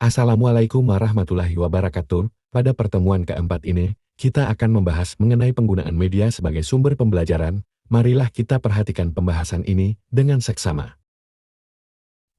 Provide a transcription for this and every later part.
Assalamualaikum warahmatullahi wabarakatuh. Pada pertemuan keempat ini, kita akan membahas mengenai penggunaan media sebagai sumber pembelajaran. Marilah kita perhatikan pembahasan ini dengan seksama.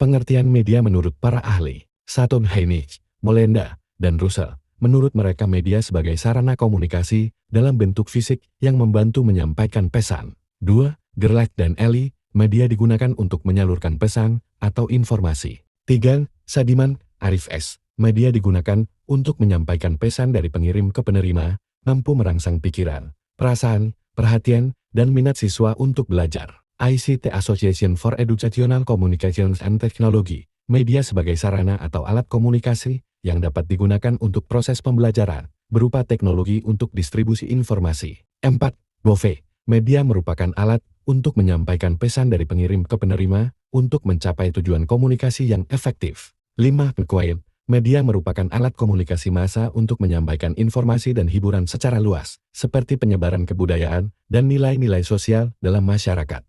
Pengertian media menurut para ahli, Saturn Heinrich, Molenda, dan Russell. Menurut mereka media sebagai sarana komunikasi dalam bentuk fisik yang membantu menyampaikan pesan. 2. Gerlach dan Ellie, media digunakan untuk menyalurkan pesan atau informasi. 3. Sadiman, Arif S. Media digunakan untuk menyampaikan pesan dari pengirim ke penerima, mampu merangsang pikiran, perasaan, perhatian, dan minat siswa untuk belajar. ICT Association for Educational Communications and Technology, media sebagai sarana atau alat komunikasi yang dapat digunakan untuk proses pembelajaran, berupa teknologi untuk distribusi informasi. 4. BOVE, media merupakan alat untuk menyampaikan pesan dari pengirim ke penerima untuk mencapai tujuan komunikasi yang efektif. 5. Pequain, media merupakan alat komunikasi massa untuk menyampaikan informasi dan hiburan secara luas, seperti penyebaran kebudayaan dan nilai-nilai sosial dalam masyarakat.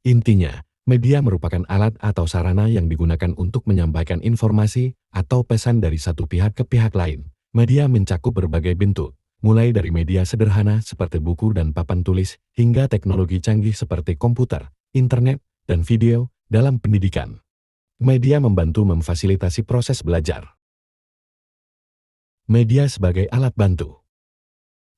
Intinya, media merupakan alat atau sarana yang digunakan untuk menyampaikan informasi atau pesan dari satu pihak ke pihak lain. Media mencakup berbagai bentuk, mulai dari media sederhana seperti buku dan papan tulis, hingga teknologi canggih seperti komputer, internet, dan video dalam pendidikan. Media membantu memfasilitasi proses belajar. Media sebagai alat bantu.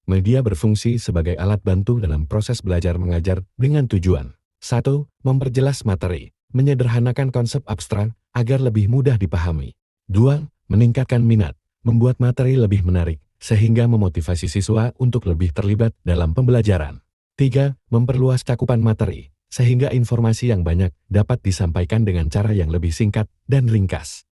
Media berfungsi sebagai alat bantu dalam proses belajar mengajar dengan tujuan 1. Memperjelas materi, menyederhanakan konsep abstrak agar lebih mudah dipahami. 2. Meningkatkan minat, membuat materi lebih menarik, sehingga memotivasi siswa untuk lebih terlibat dalam pembelajaran. 3. Memperluas cakupan materi, sehingga informasi yang banyak dapat disampaikan dengan cara yang lebih singkat dan ringkas.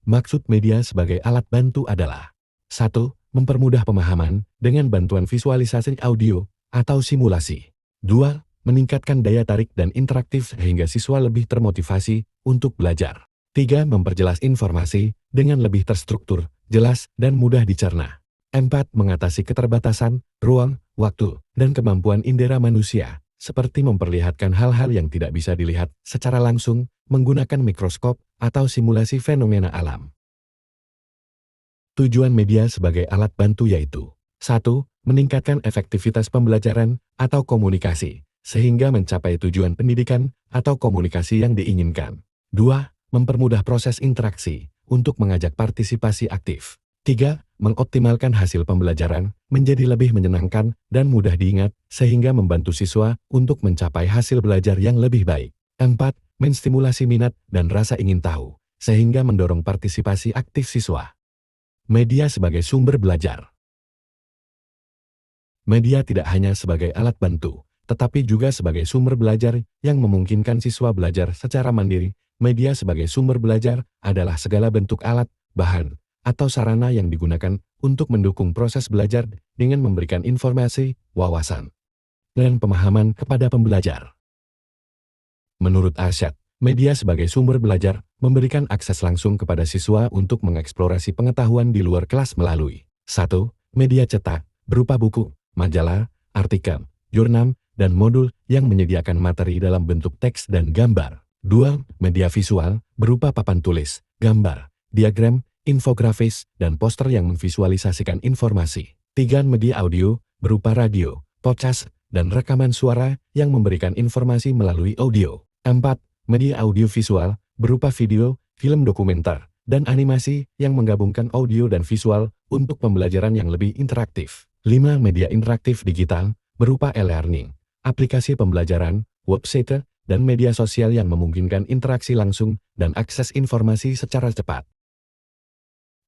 Maksud media sebagai alat bantu adalah 1. Mempermudah pemahaman dengan bantuan visualisasi audio atau simulasi. 2. Meningkatkan daya tarik dan interaktif sehingga siswa lebih termotivasi untuk belajar. 3. Memperjelas informasi dengan lebih terstruktur, jelas, dan mudah dicerna. 4. Mengatasi keterbatasan, ruang, waktu, dan kemampuan indera manusia, seperti memperlihatkan hal-hal yang tidak bisa dilihat secara langsung menggunakan mikroskop atau simulasi fenomena alam. Tujuan media sebagai alat bantu yaitu 1. Meningkatkan efektivitas pembelajaran atau komunikasi, sehingga mencapai tujuan pendidikan atau komunikasi yang diinginkan. 2. Mempermudah proses interaksi untuk mengajak partisipasi aktif. 3. Mengoptimalkan hasil pembelajaran menjadi lebih menyenangkan dan mudah diingat sehingga membantu siswa untuk mencapai hasil belajar yang lebih baik. 4. Menstimulasi minat dan rasa ingin tahu sehingga mendorong partisipasi aktif siswa. Media sebagai sumber belajar. Media tidak hanya sebagai alat bantu, tetapi juga sebagai sumber belajar yang memungkinkan siswa belajar secara mandiri. Media sebagai sumber belajar adalah segala bentuk alat, bahan, atau sarana yang digunakan untuk mendukung proses belajar dengan memberikan informasi, wawasan, dan pemahaman kepada pembelajar. Menurut Arsyad, media sebagai sumber belajar memberikan akses langsung kepada siswa untuk mengeksplorasi pengetahuan di luar kelas melalui 1. Media cetak, berupa buku, majalah, artikel, jurnal, dan modul yang menyediakan materi dalam bentuk teks dan gambar. 2. Media visual, berupa papan tulis, gambar, diagram, infografis, dan poster yang memvisualisasikan informasi. 3. Media audio, berupa radio, podcast, dan rekaman suara yang memberikan informasi melalui audio. 4. Media audiovisual, berupa video, film dokumenter, dan animasi yang menggabungkan audio dan visual untuk pembelajaran yang lebih interaktif. 5. Media interaktif digital, berupa e-learning, aplikasi pembelajaran, website, dan media sosial yang memungkinkan interaksi langsung dan akses informasi secara cepat.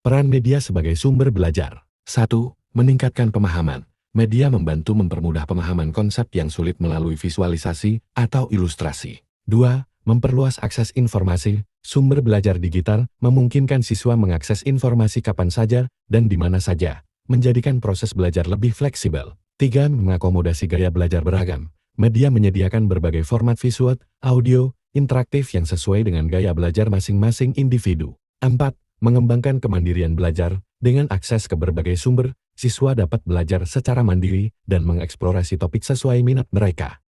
Peran media sebagai sumber belajar. 1. Meningkatkan pemahaman. Media membantu mempermudah pemahaman konsep yang sulit melalui visualisasi atau ilustrasi. 2. Memperluas akses informasi. Sumber belajar digital memungkinkan siswa mengakses informasi kapan saja dan di mana saja, menjadikan proses belajar lebih fleksibel. 3. Mengakomodasi gaya belajar beragam. Media menyediakan berbagai format visual, audio, interaktif yang sesuai dengan gaya belajar masing-masing individu. 4. Mengembangkan kemandirian belajar. Dengan akses ke berbagai sumber, siswa dapat belajar secara mandiri dan mengeksplorasi topik sesuai minat mereka.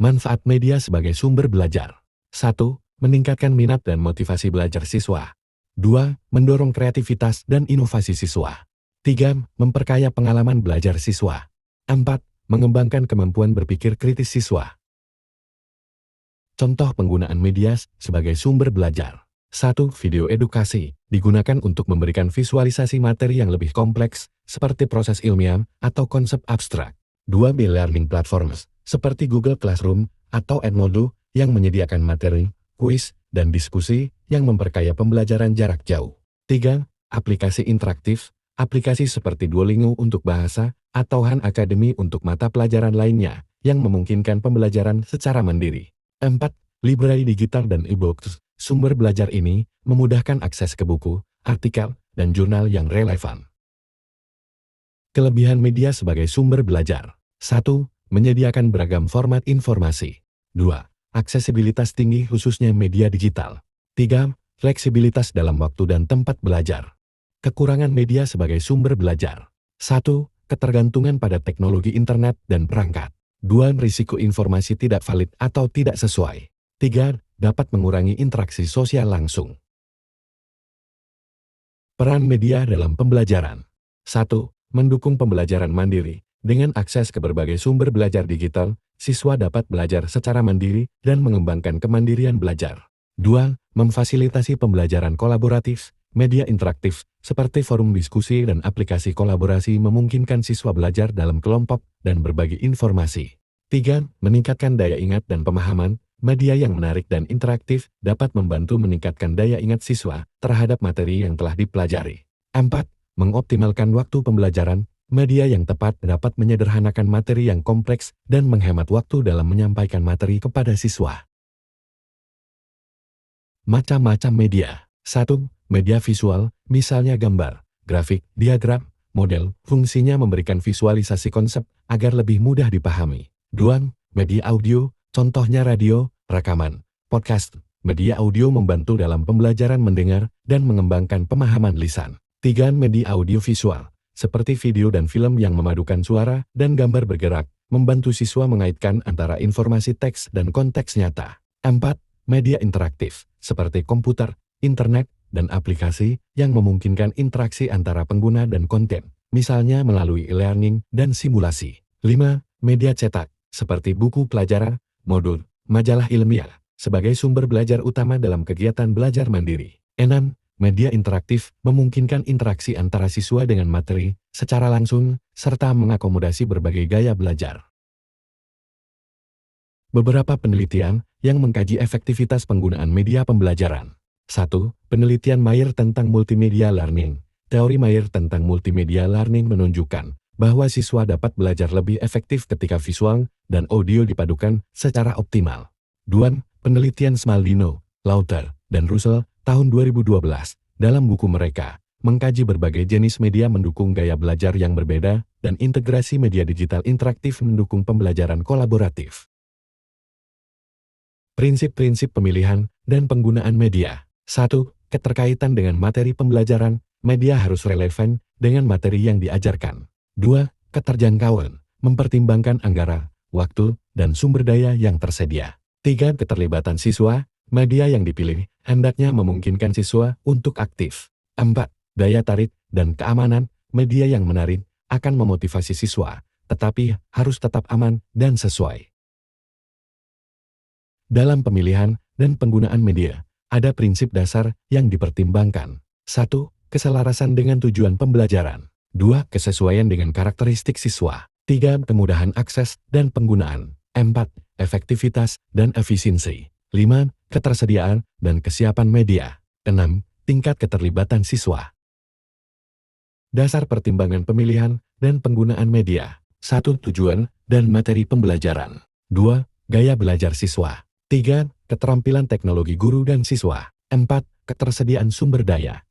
Manfaat media sebagai sumber belajar. 1. Meningkatkan minat dan motivasi belajar siswa. 2. Mendorong kreativitas dan inovasi siswa. 3. Memperkaya pengalaman belajar siswa. 4. Mengembangkan kemampuan berpikir kritis siswa. Contoh penggunaan media sebagai sumber belajar. 1. Video edukasi digunakan untuk memberikan visualisasi materi yang lebih kompleks, seperti proses ilmiah atau konsep abstrak. 2. E-learning platforms, seperti Google Classroom atau Edmodo, yang menyediakan materi, kuis, dan diskusi yang memperkaya pembelajaran jarak jauh. 3. Aplikasi interaktif, aplikasi seperti Duolingo untuk bahasa, atau Han Academy untuk mata pelajaran lainnya, yang memungkinkan pembelajaran secara mandiri. 4. Library digital dan e-books. Sumber belajar ini memudahkan akses ke buku, artikel, dan jurnal yang relevan. Kelebihan media sebagai sumber belajar. 1. Menyediakan beragam format informasi. 2. Aksesibilitas tinggi khususnya media digital. 3. Fleksibilitas dalam waktu dan tempat belajar. Kekurangan media sebagai sumber belajar. 1. Ketergantungan pada teknologi internet dan perangkat. 2. Risiko informasi tidak valid atau tidak sesuai. 3. Dapat mengurangi interaksi sosial langsung. Peran media dalam pembelajaran. 1. Mendukung pembelajaran mandiri. Dengan akses ke berbagai sumber belajar digital, siswa dapat belajar secara mandiri dan mengembangkan kemandirian belajar. 2. Memfasilitasi pembelajaran kolaboratif. Media interaktif, seperti forum diskusi dan aplikasi kolaborasi memungkinkan siswa belajar dalam kelompok dan berbagi informasi. 3. Meningkatkan daya ingat dan pemahaman. Media yang menarik dan interaktif dapat membantu meningkatkan daya ingat siswa terhadap materi yang telah dipelajari. 4. Mengoptimalkan waktu pembelajaran. Media yang tepat dapat menyederhanakan materi yang kompleks dan menghemat waktu dalam menyampaikan materi kepada siswa. Macam-macam media. 1. Media visual, misalnya gambar, grafik, diagram, model, fungsinya memberikan visualisasi konsep agar lebih mudah dipahami. 2. Media audio, contohnya radio, rekaman, podcast. Media audio membantu dalam pembelajaran mendengar dan mengembangkan pemahaman lisan. 3. Media audio visual, seperti video dan film yang memadukan suara dan gambar bergerak, membantu siswa mengaitkan antara informasi teks dan konteks nyata. 4. Media interaktif, seperti komputer, internet, dan aplikasi yang memungkinkan interaksi antara pengguna dan konten, misalnya melalui e-learning dan simulasi. 5. Media cetak, seperti buku pelajaran, modul, majalah ilmiah, sebagai sumber belajar utama dalam kegiatan belajar mandiri. 6. Media interaktif memungkinkan interaksi antara siswa dengan materi secara langsung, serta mengakomodasi berbagai gaya belajar. Beberapa penelitian yang mengkaji efektivitas penggunaan media pembelajaran. 1. Penelitian Mayer tentang multimedia learning. Teori Mayer tentang multimedia learning menunjukkan bahwa siswa dapat belajar lebih efektif ketika visual dan audio dipadukan secara optimal. 2. Penelitian Smaldino, Lauter, dan Russell tahun 2012 dalam buku mereka mengkaji berbagai jenis media mendukung gaya belajar yang berbeda dan integrasi media digital interaktif mendukung pembelajaran kolaboratif. Prinsip-prinsip pemilihan dan penggunaan media. 1. Keterkaitan dengan materi pembelajaran. Media harus relevan dengan materi yang diajarkan. 2. Keterjangkauan. Mempertimbangkan anggaran, waktu, dan sumber daya yang tersedia. 3. Keterlibatan siswa. Media yang dipilih hendaknya memungkinkan siswa untuk aktif. 4. Daya tarik dan keamanan. Media yang menarik akan memotivasi siswa, tetapi harus tetap aman dan sesuai. Dalam pemilihan dan penggunaan media, ada prinsip dasar yang dipertimbangkan. 1. Keselarasan dengan tujuan pembelajaran. 2. Kesesuaian dengan karakteristik siswa. 3. Kemudahan akses dan penggunaan. 4. Efektivitas dan efisiensi. 5. Ketersediaan dan kesiapan media. 6. Tingkat keterlibatan siswa. Dasar pertimbangan pemilihan dan penggunaan media. 1. Tujuan dan materi pembelajaran. 2. Gaya belajar siswa. 3. Keterampilan teknologi guru dan siswa. 4. Ketersediaan sumber daya.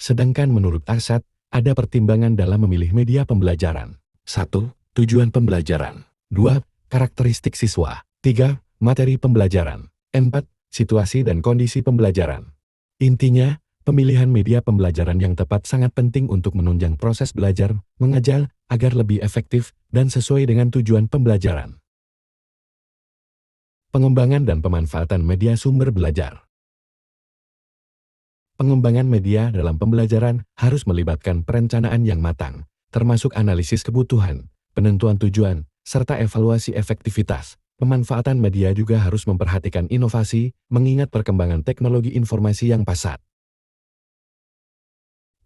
Sedangkan menurut Arsat, ada pertimbangan dalam memilih media pembelajaran. 1. Tujuan pembelajaran. 2. Karakteristik siswa. 3. Materi pembelajaran. 4. Situasi dan kondisi pembelajaran. Intinya, pemilihan media pembelajaran yang tepat sangat penting untuk menunjang proses belajar, mengajar, agar lebih efektif dan sesuai dengan tujuan pembelajaran. Pengembangan dan pemanfaatan media sumber belajar. Pengembangan media dalam pembelajaran harus melibatkan perencanaan yang matang, termasuk analisis kebutuhan, penentuan tujuan, serta evaluasi efektivitas. Pemanfaatan media juga harus memperhatikan inovasi, mengingat perkembangan teknologi informasi yang pesat.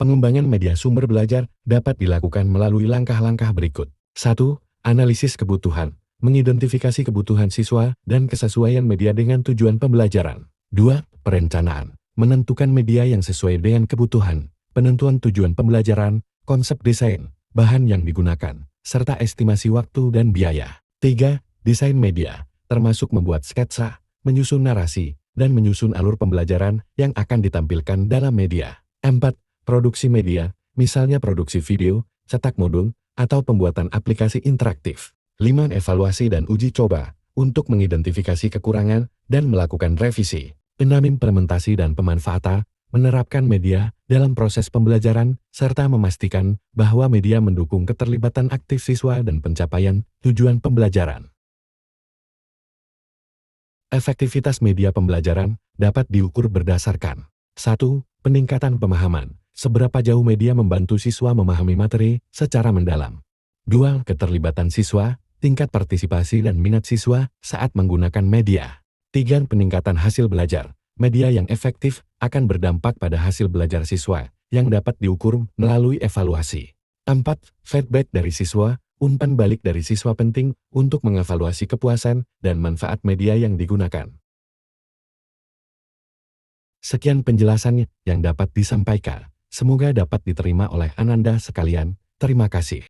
Pengembangan media sumber belajar dapat dilakukan melalui langkah-langkah berikut. 1. Analisis kebutuhan. Mengidentifikasi kebutuhan siswa dan kesesuaian media dengan tujuan pembelajaran. 2. Perencanaan. Menentukan media yang sesuai dengan kebutuhan. Penentuan tujuan pembelajaran, konsep desain, bahan yang digunakan, serta estimasi waktu dan biaya. 3. Desain media, termasuk membuat sketsa, menyusun narasi, dan menyusun alur pembelajaran yang akan ditampilkan dalam media. 4. Produksi media, misalnya produksi video, cetak modul, atau pembuatan aplikasi interaktif. 5. Evaluasi dan uji coba, untuk mengidentifikasi kekurangan dan melakukan revisi. 6. Implementasi dan pemanfaatan, menerapkan media dalam proses pembelajaran, serta memastikan bahwa media mendukung keterlibatan aktif siswa dan pencapaian tujuan pembelajaran. Efektivitas media pembelajaran dapat diukur berdasarkan 1. Peningkatan pemahaman. Seberapa jauh media membantu siswa memahami materi secara mendalam. 2. Keterlibatan siswa, tingkat partisipasi dan minat siswa saat menggunakan media. 3. Peningkatan hasil belajar. Media yang efektif akan berdampak pada hasil belajar siswa yang dapat diukur melalui evaluasi. 4. Feedback dari siswa. Umpan balik dari siswa penting untuk mengevaluasi kepuasan dan manfaat media yang digunakan. Sekian penjelasannya yang dapat disampaikan. Semoga dapat diterima oleh Ananda sekalian. Terima kasih.